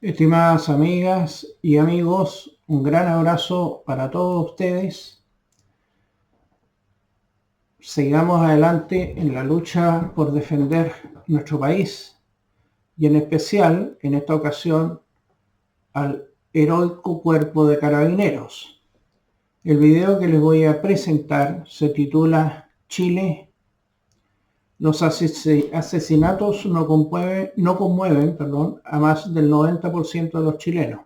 Estimadas amigas y amigos, un gran abrazo para todos ustedes. Sigamos adelante en la lucha por defender nuestro país y en especial, en esta ocasión, al heroico cuerpo de carabineros. El video que les voy a presentar se titula Chile. Los asesinatos no conmueven a más del 90% de los chilenos.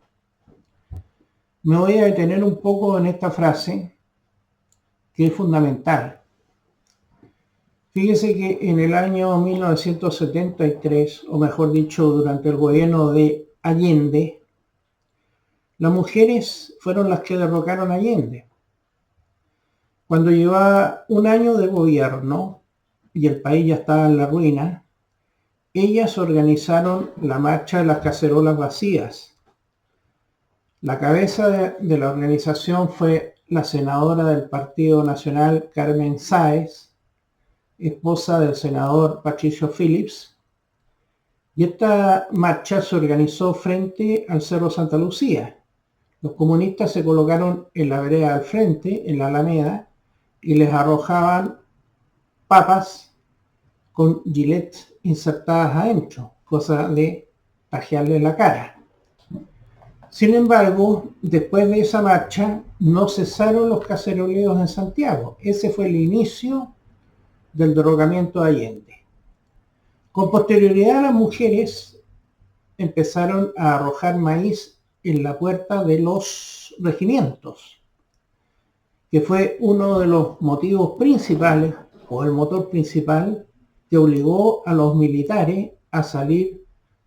Me voy a detener un poco en esta frase que es fundamental. Fíjese que en el año 1973, o mejor dicho, durante el gobierno de Allende, las mujeres fueron las que derrocaron a Allende. Cuando llevaba un año de gobierno y el país ya estaba en la ruina, ellas organizaron la marcha de las cacerolas vacías. La cabeza de la organización fue la senadora del Partido Nacional Carmen Sáez, esposa del senador Patricio Phillips, y esta marcha se organizó frente al Cerro Santa Lucía. Los comunistas se colocaron en la vereda al frente, en la Alameda, y les arrojaban papas con gilets insertadas adentro, cosa de tajearles la cara. Sin embargo, después de esa marcha, no cesaron los caceroleos en Santiago. Ese fue el inicio del derrocamiento de Allende. Con posterioridad, las mujeres empezaron a arrojar maíz en la puerta de los regimientos, que fue uno de los motivos principales, o el motor principal, que obligó a los militares a salir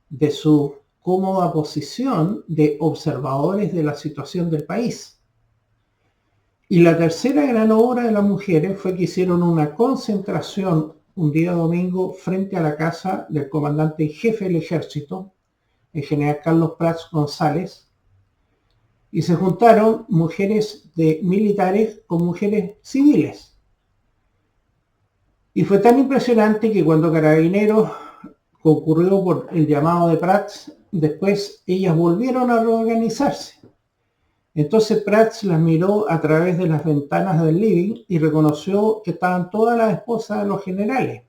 de su cómoda posición de observadores de la situación del país. Y la tercera gran obra de las mujeres fue que hicieron una concentración un día domingo frente a la casa del comandante en jefe del ejército, el general Carlos Prats González, y se juntaron mujeres de militares con mujeres civiles. Y fue tan impresionante que cuando Carabineros concurrió por el llamado de Prats, después ellas volvieron a reorganizarse. Entonces Prats las miró a través de las ventanas del living y reconoció que estaban todas las esposas de los generales.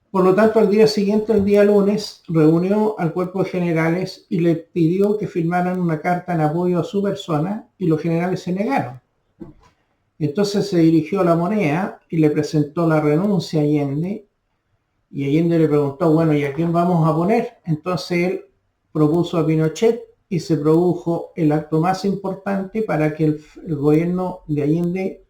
Por lo tanto, al día siguiente, el día lunes, reunió al cuerpo de generales y le pidió que firmaran una carta en apoyo a su persona, y los generales se negaron. Entonces se dirigió a La Moneda y le presentó la renuncia a Allende, y Allende le preguntó, bueno, ¿y a quién vamos a poner? Entonces él propuso a Pinochet y se produjo el acto más importante para que el gobierno de Allende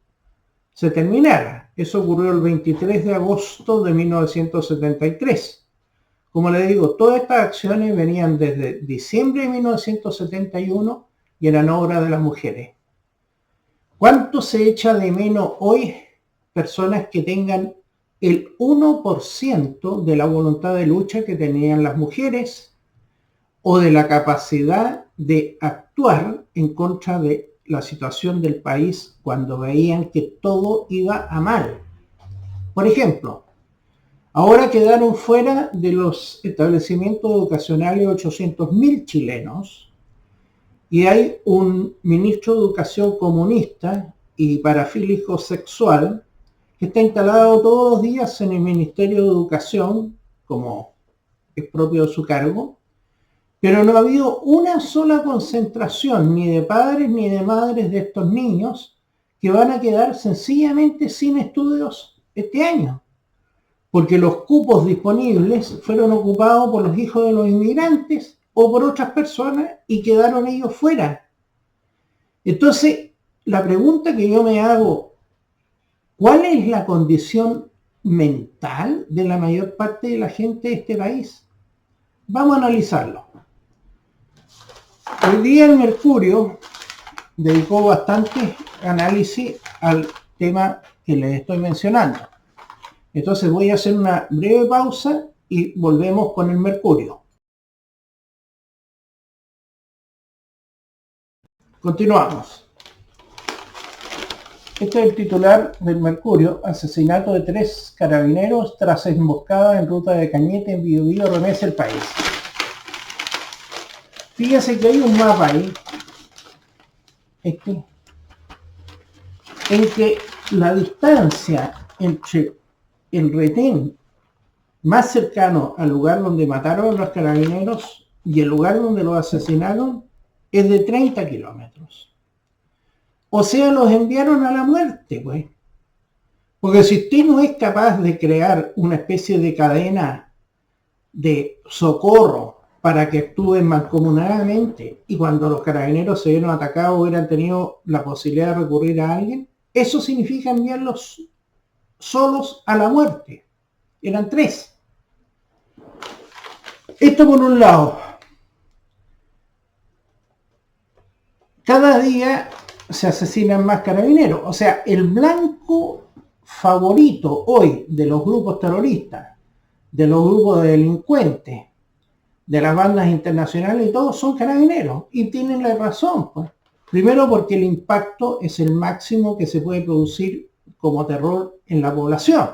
se terminara. Eso ocurrió el 23 de agosto de 1973. Como le digo, todas estas acciones venían desde diciembre de 1971 y eran obra de las mujeres. ¿Cuánto se echa de menos hoy personas que tengan el 1% de la voluntad de lucha que tenían las mujeres, o de la capacidad de actuar en contra de la situación del país cuando veían que todo iba a mal? Por ejemplo, ahora quedaron fuera de los establecimientos educacionales 800.000 chilenos, y hay un ministro de Educación comunista y parafílico sexual que está instalado todos los días en el Ministerio de Educación, como es propio de su cargo, pero no ha habido una sola concentración ni de padres ni de madres de estos niños que van a quedar sencillamente sin estudios este año, porque los cupos disponibles fueron ocupados por los hijos de los inmigrantes o por otras personas y quedaron ellos fuera. Entonces, la pregunta que yo me hago, ¿cuál es la condición mental de la mayor parte de la gente de este país? Vamos a analizarlo. Hoy día el Mercurio dedicó bastante análisis al tema que les estoy mencionando. Entonces voy a hacer una breve pausa y volvemos con el Mercurio. Continuamos. Este es el titular del Mercurio: asesinato de 3 carabineros tras emboscada en ruta de Cañete en Biobío remece el país. Fíjense que hay un mapa ahí, en que la distancia entre el retén más cercano al lugar donde mataron a los carabineros y el lugar donde los asesinaron es de 30 kilómetros. O sea, los enviaron a la muerte, pues. Porque si usted no es capaz de crear una especie de cadena de socorro para que actúen mancomunadamente y cuando los carabineros se vieron atacados hubieran tenido la posibilidad de recurrir a alguien, eso significa enviarlos solos a la muerte. Eran 3. Esto por un lado. Cada día se asesinan más carabineros. O sea, el blanco favorito hoy de los grupos terroristas, de los grupos de delincuentes, de las bandas internacionales y todo, son carabineros. Y tienen la razón, pues. Primero porque el impacto es el máximo que se puede producir como terror en la población.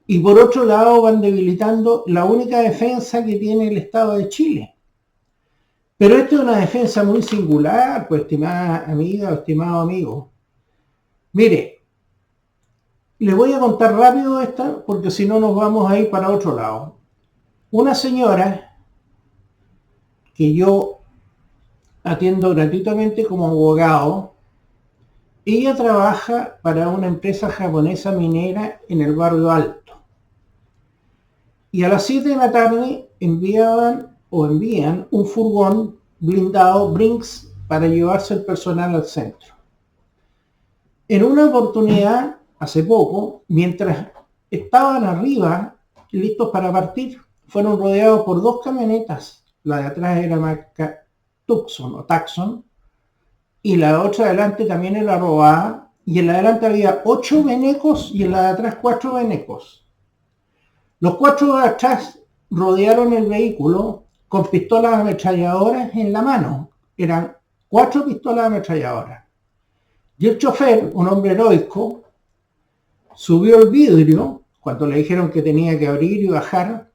Y por otro lado van debilitando la única defensa que tiene el Estado de Chile. Pero esto es una defensa muy singular, pues, estimada amiga o estimado amigo. Mire, les voy a contar rápido esta, porque si no nos vamos a ir para otro lado. Una señora que yo atiendo gratuitamente como abogado, ella trabaja para una empresa japonesa minera en el barrio Alto. Y a las 7 de la tarde envían un furgón blindado Brinks para llevarse el personal al centro. En una oportunidad, hace poco, mientras estaban arriba, listos para partir, fueron rodeados por 2 camionetas. La de atrás era marca Tucson o Taxon, y la otra de adelante también era robada, y en la de adelante había 8 venecos y en la de atrás 4 venecos. Los 4 de atrás rodearon el vehículo con pistolas ametralladoras en la mano. Eran 4 pistolas ametralladoras. Y el chofer, un hombre heroico, subió el vidrio cuando le dijeron que tenía que abrir y bajar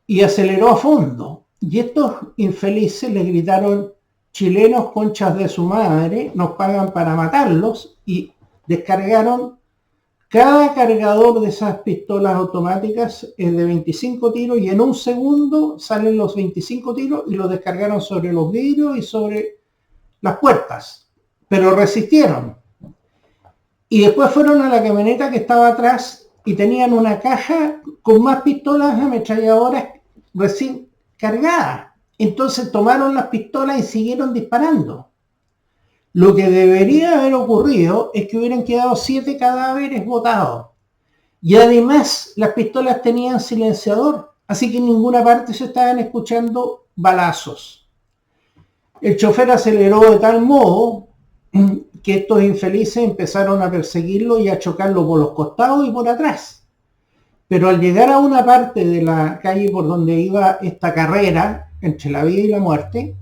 y aceleró a fondo. Y estos infelices le gritaron: chilenos conchas de su madre, nos pagan para matarlos, y descargaron. Cada cargador de esas pistolas automáticas es de 25 tiros y en un segundo salen los 25 tiros y los descargaron sobre los vidrios y sobre las puertas. Pero resistieron. Y después fueron a la camioneta que estaba atrás y tenían una caja con más pistolas ametralladoras recién cargadas. Entonces tomaron las pistolas y siguieron disparando. Lo que debería haber ocurrido es que hubieran quedado 7 cadáveres botados. Y además las pistolas tenían silenciador, así que en ninguna parte se estaban escuchando balazos. El chofer aceleró de tal modo que estos infelices empezaron a perseguirlo y a chocarlo por los costados y por atrás. Pero al llegar a una parte de la calle por donde iba esta carrera entre la vida y la muerte,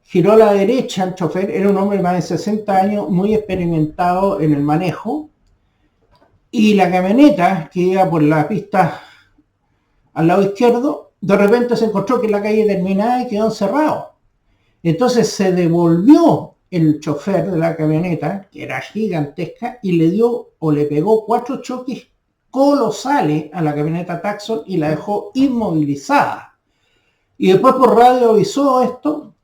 giró a la derecha el chofer. Era un hombre de más de 60 años, muy experimentado en el manejo, y la camioneta que iba por la pista al lado izquierdo, de repente se encontró que la calle terminaba y quedó encerrado. Entonces se devolvió el chofer de la camioneta, que era gigantesca, y le pegó 4 choques colosales a la camioneta Taxon y la dejó inmovilizada. Y después por radio avisó esto,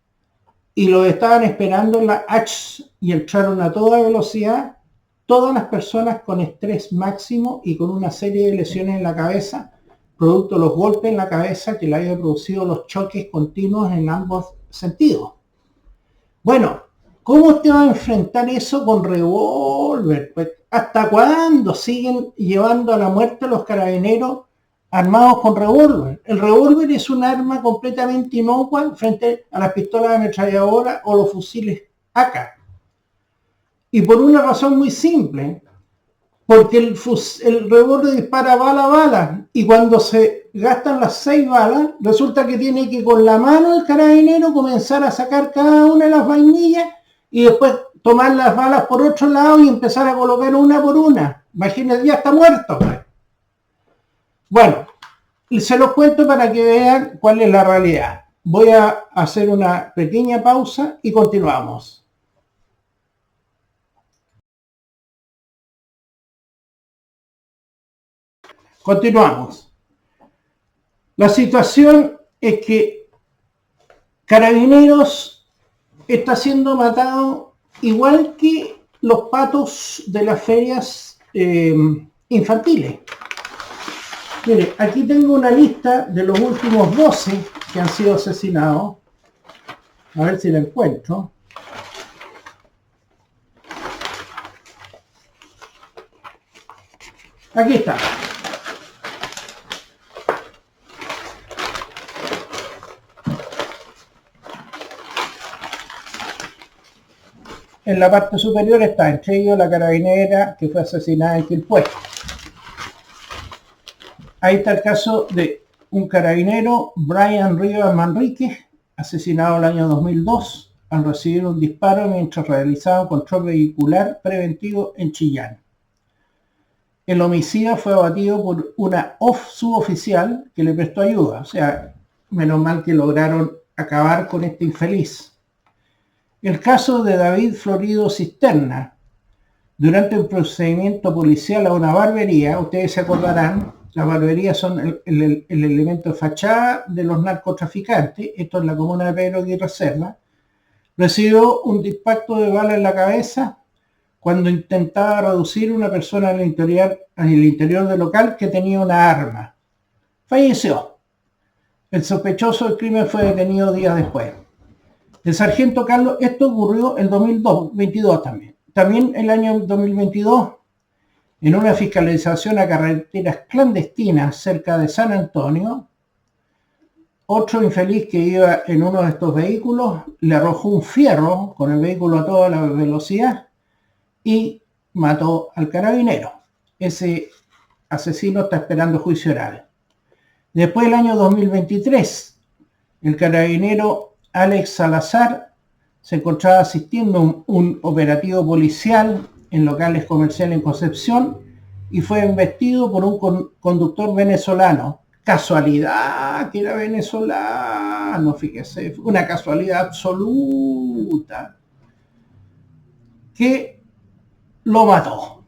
y lo estaban esperando en la H y entraron a toda velocidad todas las personas con estrés máximo y con una serie de lesiones en la cabeza, producto de los golpes en la cabeza que le había producido los choques continuos en ambos sentidos. Bueno, ¿cómo usted va a enfrentar eso con revólver? Pues, ¿hasta cuándo siguen llevando a la muerte a los carabineros armados con revólver? El revólver es un arma completamente inocua frente a las pistolas de ametralladora o los fusiles AK. Y por una razón muy simple, porque el revólver dispara bala a bala, y cuando se gastan las 6 balas, resulta que tiene que con la mano el carabinero comenzar a sacar cada una de las vainillas y después tomar las balas por otro lado y empezar a colocar una por una. Imagínense, ya está muerto, pues. Bueno, se los cuento para que vean cuál es la realidad. Voy a hacer una pequeña pausa y continuamos. Continuamos. La situación es que Carabineros está siendo matado igual que los patos de las ferias infantiles. Mire, aquí tengo una lista de los últimos 12 que han sido asesinados. A ver si la encuentro. Aquí está. En la parte superior está entre ellos la carabinera que fue asesinada en Quilpué. Ahí está el caso de un carabinero, Brian Rivas Manríquez, asesinado el año 2002 al recibir un disparo mientras realizaba un control vehicular preventivo en Chillán. El homicida fue abatido por una suboficial que le prestó ayuda. O sea, menos mal que lograron acabar con este infeliz. El caso de David Florido Cisterna. Durante un procedimiento policial a una barbería, ustedes se acordarán, las barberías son el elemento de fachada de los narcotraficantes, esto en la comuna de Pedro Aguirre Cerda, recibió un impacto de bala en la cabeza cuando intentaba reducir una persona en el interior del local que tenía una arma. Falleció. El sospechoso del crimen fue detenido días después. El sargento Carlos, esto ocurrió en 2022 también. También el año 2022, en una fiscalización a carreteras clandestinas cerca de San Antonio, otro infeliz que iba en uno de estos vehículos le arrojó un fierro con el vehículo a toda la velocidad y mató al carabinero. Ese asesino está esperando juicio oral. Después del año 2023, el carabinero Alex Salazar se encontraba asistiendo un operativo policial en locales comerciales en Concepción y fue embestido por un conductor venezolano. Casualidad que era venezolano, fíjese, una casualidad absoluta, que lo mató.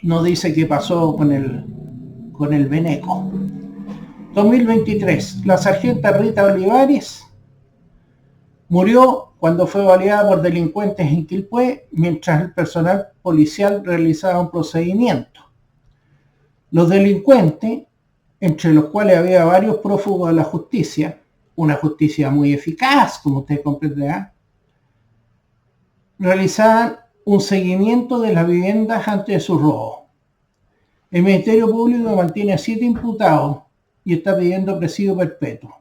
No dice qué pasó con el veneco. 2023, la sargenta Rita Olivares murió cuando fue baleada por delincuentes en Quilpué mientras el personal policial realizaba un procedimiento. Los delincuentes, entre los cuales había varios prófugos de la justicia, una justicia muy eficaz, como usted comprenderá, realizaban un seguimiento de las viviendas antes de su robo. El Ministerio Público mantiene a 7 imputados y está pidiendo presidio perpetuo.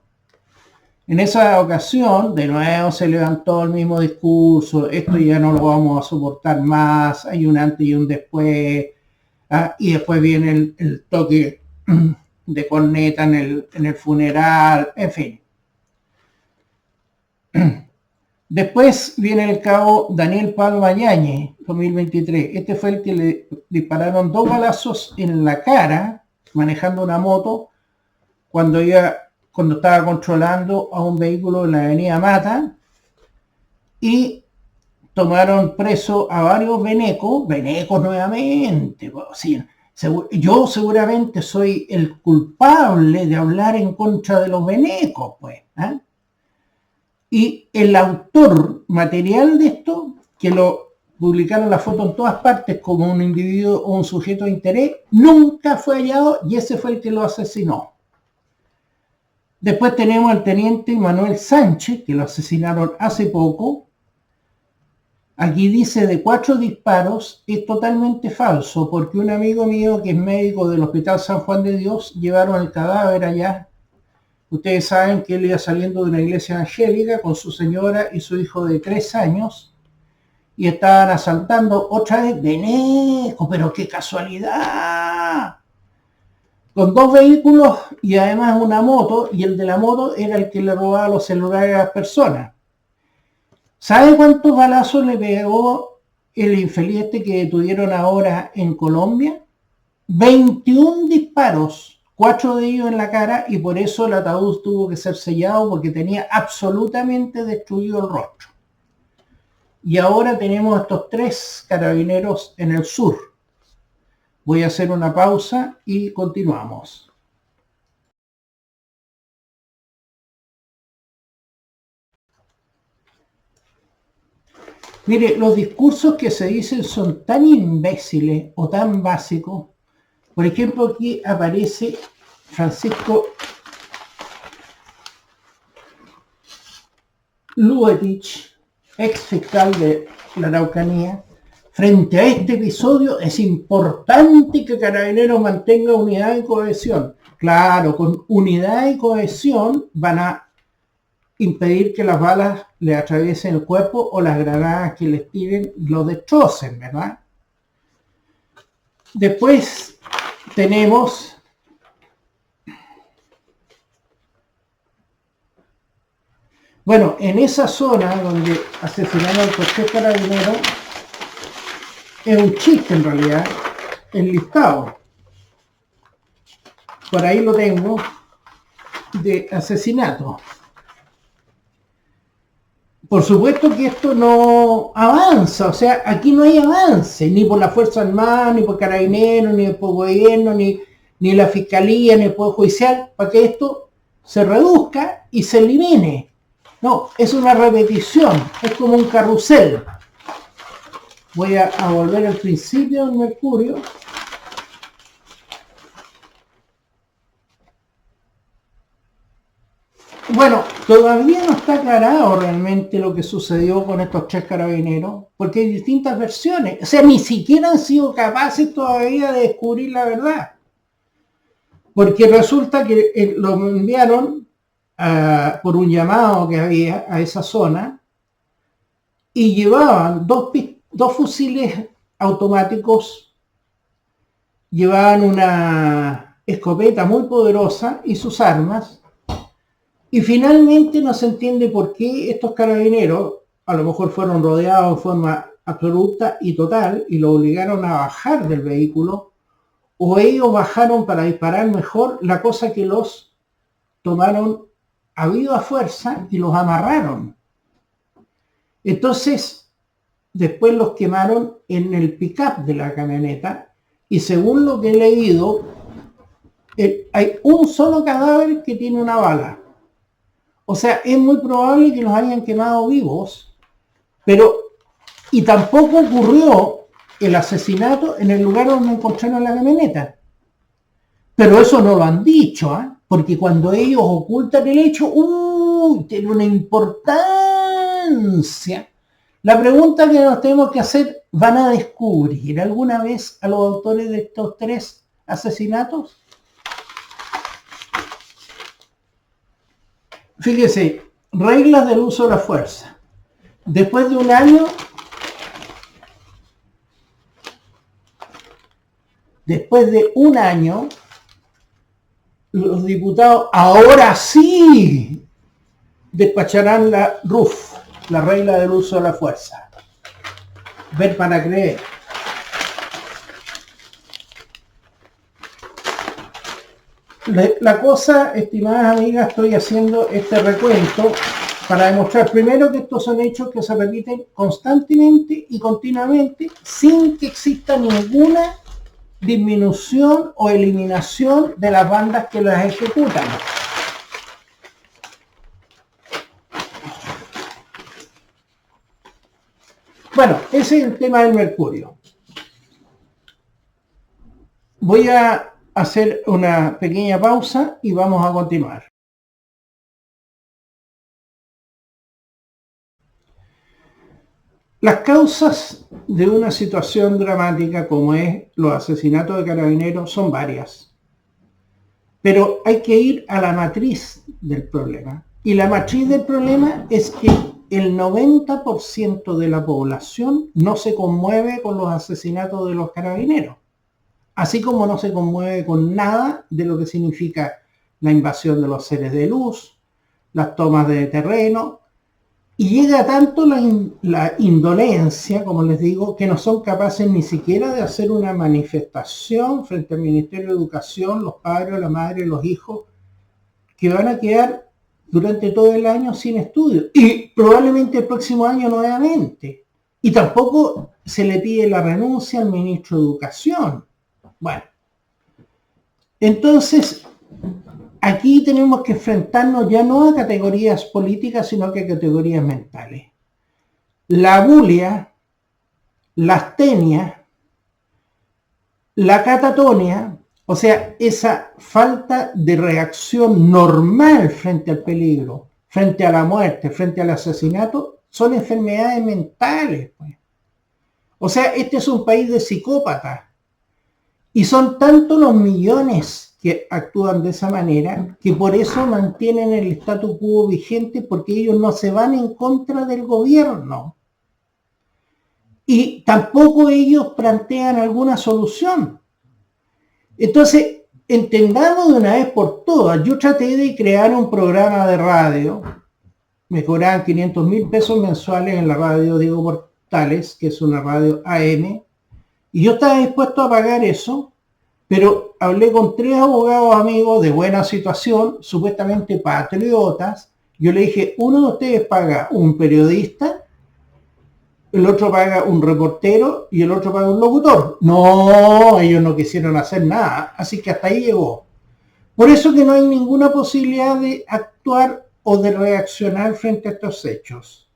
En esa ocasión, de nuevo se levantó el mismo discurso, esto ya no lo vamos a soportar más, hay un antes y un después, y después viene el toque de corneta en el funeral, en fin. Después viene el cabo Daniel Palma Yáñez, 2023. Este fue el que le dispararon 2 balazos en la cara, manejando una moto, cuando estaba controlando a un vehículo en la avenida Mata, y tomaron preso a varios venecos nuevamente. Sí, yo seguramente soy el culpable de hablar en contra de los venecos, pues. Y el autor material de esto, que lo publicaron la foto en todas partes como un individuo o un sujeto de interés, nunca fue hallado y ese fue el que lo asesinó. Después tenemos al teniente Manuel Sánchez, que lo asesinaron hace poco. Aquí dice de 4 disparos, es totalmente falso, porque un amigo mío que es médico del Hospital San Juan de Dios, llevaron el cadáver allá. Ustedes saben que él iba saliendo de una iglesia evangélica con su señora y su hijo de 3 años, y estaban asaltando otra vez Veneco, pero qué casualidad. Con 2 vehículos y además una moto, y el de la moto era el que le robaba los celulares a las personas. ¿Sabe cuántos balazos le pegó el infeliz que detuvieron ahora en Colombia? 21 disparos, 4 de ellos en la cara, y por eso el ataúd tuvo que ser sellado, porque tenía absolutamente destruido el rostro. Y ahora tenemos estos 3 carabineros en el sur. Voy a hacer una pausa y continuamos. Mire, los discursos que se dicen son tan imbéciles o tan básicos. Por ejemplo, aquí aparece Francisco Luetich, ex fiscal de la Araucanía. Frente a este episodio es importante que Carabineros mantenga unidad y cohesión. Claro, con unidad y cohesión van a impedir que las balas le atraviesen el cuerpo o las granadas que les tiren lo destrocen, ¿verdad? Después tenemos bueno, en esa zona donde asesinaron al coche carabinero, es un chiste en realidad, el listado. Por ahí lo tengo, de asesinato. Por supuesto que esto no avanza, o sea, aquí no hay avance, ni por la Fuerza Armada, ni por Carabineros, ni por gobierno, ni la Fiscalía, ni el Poder Judicial, para que esto se reduzca y se elimine. No, es una repetición, es como un carrusel. Voy a volver al principio del Mercurio. Bueno, todavía no está aclarado realmente lo que sucedió con estos 3 carabineros, porque hay distintas versiones. O sea, ni siquiera han sido capaces todavía de descubrir la verdad. Porque resulta que lo enviaron por un llamado que había a esa zona y llevaban dos fusiles automáticos, llevaban una escopeta muy poderosa y sus armas. Y finalmente no se entiende por qué estos carabineros, a lo mejor fueron rodeados en forma absoluta y total, y lo obligaron a bajar del vehículo, o ellos bajaron para disparar mejor, la cosa que los tomaron a viva fuerza y los amarraron. Entonces, después los quemaron en el pick-up de la camioneta, y según lo que he leído, hay un solo cadáver que tiene una bala. O sea, es muy probable que los hayan quemado vivos, y tampoco ocurrió el asesinato en el lugar donde encontraron la camioneta. Pero eso no lo han dicho, ¿eh? Porque cuando ellos ocultan el hecho, tiene una importancia. La pregunta que nos tenemos que hacer, ¿van a descubrir alguna vez a los autores de estos 3 asesinatos? Fíjese, reglas del uso de la fuerza. Después de un año, los diputados ahora sí despacharán la RUF, la regla del uso de la fuerza. Ver para creer. La cosa, estimadas amigas, estoy haciendo este recuento para demostrar primero que estos son hechos que se repiten constantemente y continuamente sin que exista ninguna disminución o eliminación de las bandas que las ejecutan. Bueno, ese es el tema del Mercurio. Voy a hacer una pequeña pausa y vamos a continuar. Las causas de una situación dramática como es los asesinatos de carabineros son varias, pero hay que ir a la matriz del problema. Y la matriz del problema es que el 90% de la población no se conmueve con los asesinatos de los carabineros, así como no se conmueve con nada de lo que significa la invasión de los seres de luz, las tomas de terreno Y llega tanto la indolencia, como les digo, que no son capaces ni siquiera de hacer una manifestación frente al Ministerio de Educación, los padres, la madre, los hijos, que van a quedar durante todo el año sin estudio. Y probablemente el próximo año nuevamente. Y tampoco se le pide la renuncia al ministro de Educación. Bueno, entonces, aquí tenemos que enfrentarnos ya no a categorías políticas, sino que a categorías mentales. La bulia, la astenia, la catatonia, o sea, esa falta de reacción normal frente al peligro, frente a la muerte, frente al asesinato, son enfermedades mentales, pues. O sea, este es un país de psicópatas. Y son tantos los millones que actúan de esa manera que por eso mantienen el statu quo vigente, porque ellos no se van en contra del gobierno. Y tampoco ellos plantean alguna solución. Entonces, entendamos de una vez por todas. Yo traté de crear un programa de radio. Me cobraban 500.000 pesos mensuales en la radio Diego Portales, que es una radio AM. Y yo estaba dispuesto a pagar eso, pero hablé con 3 abogados amigos de buena situación, supuestamente patriotas. Yo le dije, uno de ustedes paga un periodista, el otro paga un reportero y el otro paga un locutor. No, ellos no quisieron hacer nada, así que hasta ahí llegó. Por eso que no hay ninguna posibilidad de actuar o de reaccionar frente a estos hechos.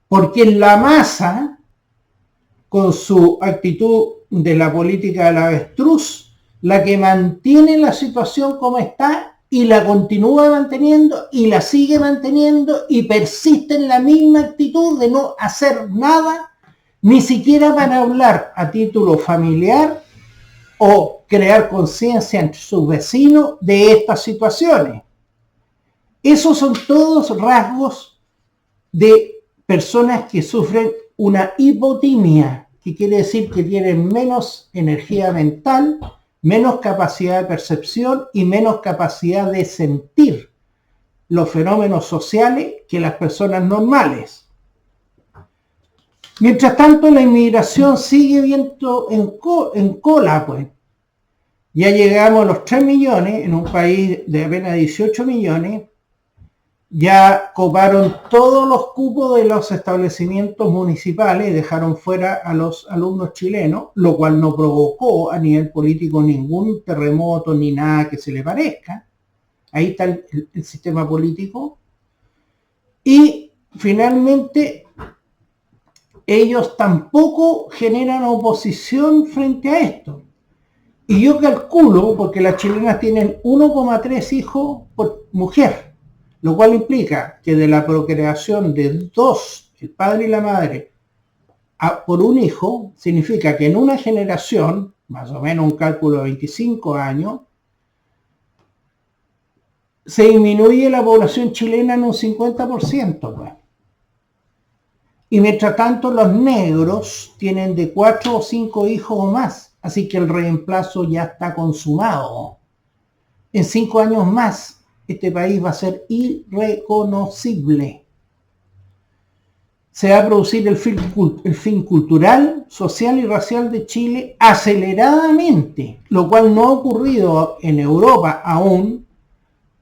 Porque en la masa, con su actitud de la política del avestruz, la que mantiene la situación como está y la continúa manteniendo y la sigue manteniendo y persiste en la misma actitud de no hacer nada, ni siquiera para hablar a título familiar o crear conciencia entre sus vecinos de estas situaciones. Esos son todos rasgos de personas que sufren una hipotimia, que quiere decir que tienen menos energía mental, menos capacidad de percepción y menos capacidad de sentir los fenómenos sociales que las personas normales. Mientras tanto, la inmigración sigue viendo en cola, pues. Ya llegamos a los 3 millones en un país de apenas 18 millones. Ya coparon todos los cupos de los establecimientos municipales, dejaron fuera a los alumnos chilenos, lo cual no provocó a nivel político ningún terremoto ni nada que se le parezca. Ahí está el sistema político. Y finalmente, ellos tampoco generan oposición frente a esto. Y yo calculo, porque las chilenas tienen 1,3 hijos por mujer, lo cual implica que de la procreación de 2, el padre y la madre, por un hijo, significa que en una generación, más o menos un cálculo de 25 años, se disminuye la población chilena en un 50%. Pues. Y mientras tanto los negros tienen de 4 o 5 hijos o más, así que el reemplazo ya está consumado. En 5 años más, este país va a ser irreconocible. Se va a producir el fin cultural, social y racial de Chile aceleradamente, lo cual no ha ocurrido en Europa aún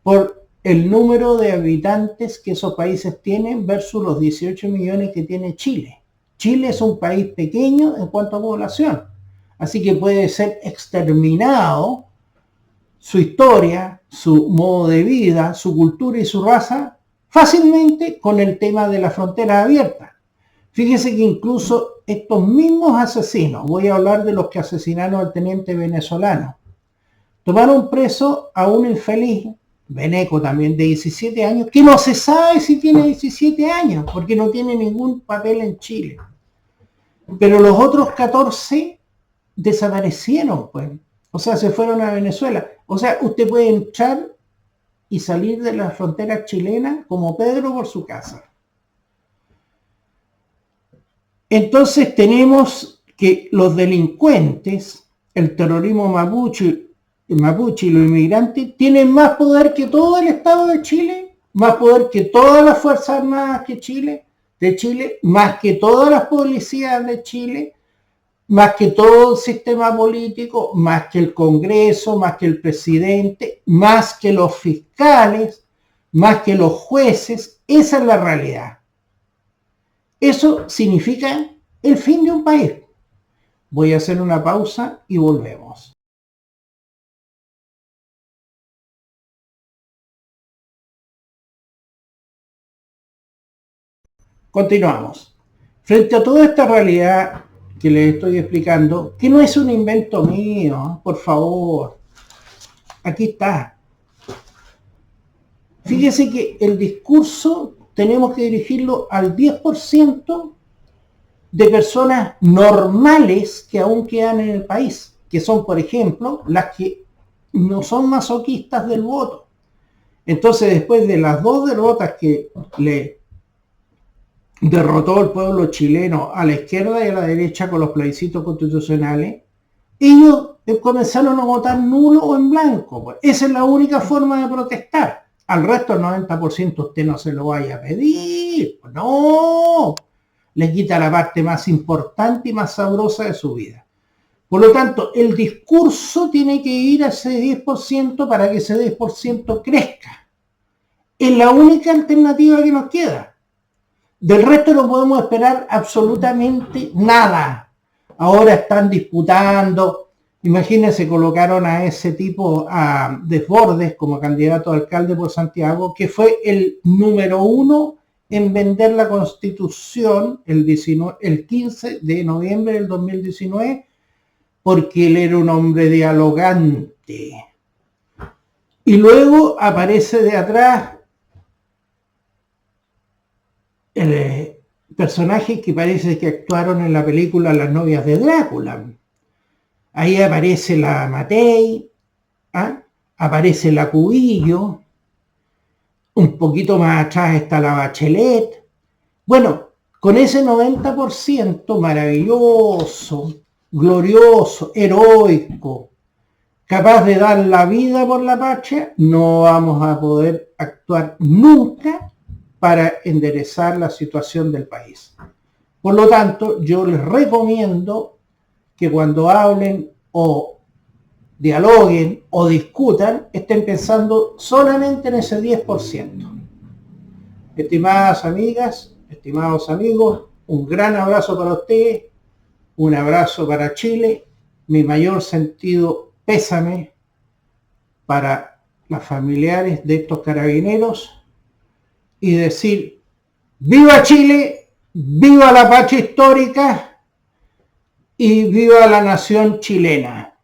por el número de habitantes que esos países tienen versus los 18 millones que tiene Chile. Chile es un país pequeño en cuanto a población, así que puede ser exterminado su historia, su modo de vida, su cultura y su raza fácilmente con el tema de la frontera abierta. Fíjese que incluso estos mismos asesinos, voy a hablar de los que asesinaron al teniente venezolano, tomaron preso a un infeliz, veneco también, de 17 años, que no se sabe si tiene 17 años, porque no tiene ningún papel en Chile. Pero los otros 14 desaparecieron, pues. O sea, se fueron a Venezuela. O sea, usted puede entrar y salir de la frontera chilena como Pedro por su casa. Entonces tenemos que los delincuentes, el terrorismo mapuche y los inmigrantes tienen más poder que todo el Estado de Chile, más poder que todas las Fuerzas Armadas que Chile, de Chile, más que todas las policías de Chile, más que todo el sistema político, más que el Congreso, más que el presidente, más que los fiscales, más que los jueces. Esa es la realidad. Eso significa el fin de un país. Voy a hacer una pausa y volvemos. Continuamos. Frente a toda esta realidad que les estoy explicando, que no es un invento mío, por favor, aquí está. Fíjese que el discurso tenemos que dirigirlo al 10% de personas normales que aún quedan en el país, que son, por ejemplo, las que no son masoquistas del voto. Entonces, después de las 2 derrotas que le derrotó el pueblo chileno a la izquierda y a la derecha con los plebiscitos constitucionales, ellos comenzaron a votar nulo o en blanco. Pues esa es la única forma de protestar. Al resto, el 90% usted no se lo vaya a pedir. No, le quita la parte más importante y más sabrosa de su vida. Por lo tanto, el discurso tiene que ir a ese 10% para que ese 10% crezca. Es la única alternativa que nos queda. Del resto no podemos esperar absolutamente nada. Ahora están disputando, imagínense, colocaron a ese tipo, a Desbordes, como candidato a alcalde por Santiago, que fue el número 1 en vender la Constitución el 15 de noviembre del 2019, porque él era un hombre dialogante. Y luego aparece de atrás personajes que parece que actuaron en la película Las novias de Drácula. Ahí aparece la Matei, ¿ah? Aparece la Cubillo, un poquito más atrás está la Bachelet. Bueno, con ese 90% maravilloso, glorioso, heroico, capaz de dar la vida por la patria, no vamos a poder actuar nunca para enderezar la situación del país. Por lo tanto, yo les recomiendo que cuando hablen o dialoguen o discutan, estén pensando solamente en ese 10%. Estimadas amigas, estimados amigos, un gran abrazo para ustedes, un abrazo para Chile, mi mayor sentido pésame para los familiares de estos carabineros, y decir: ¡viva Chile! ¡Viva la patria histórica! ¡Y viva la nación chilena!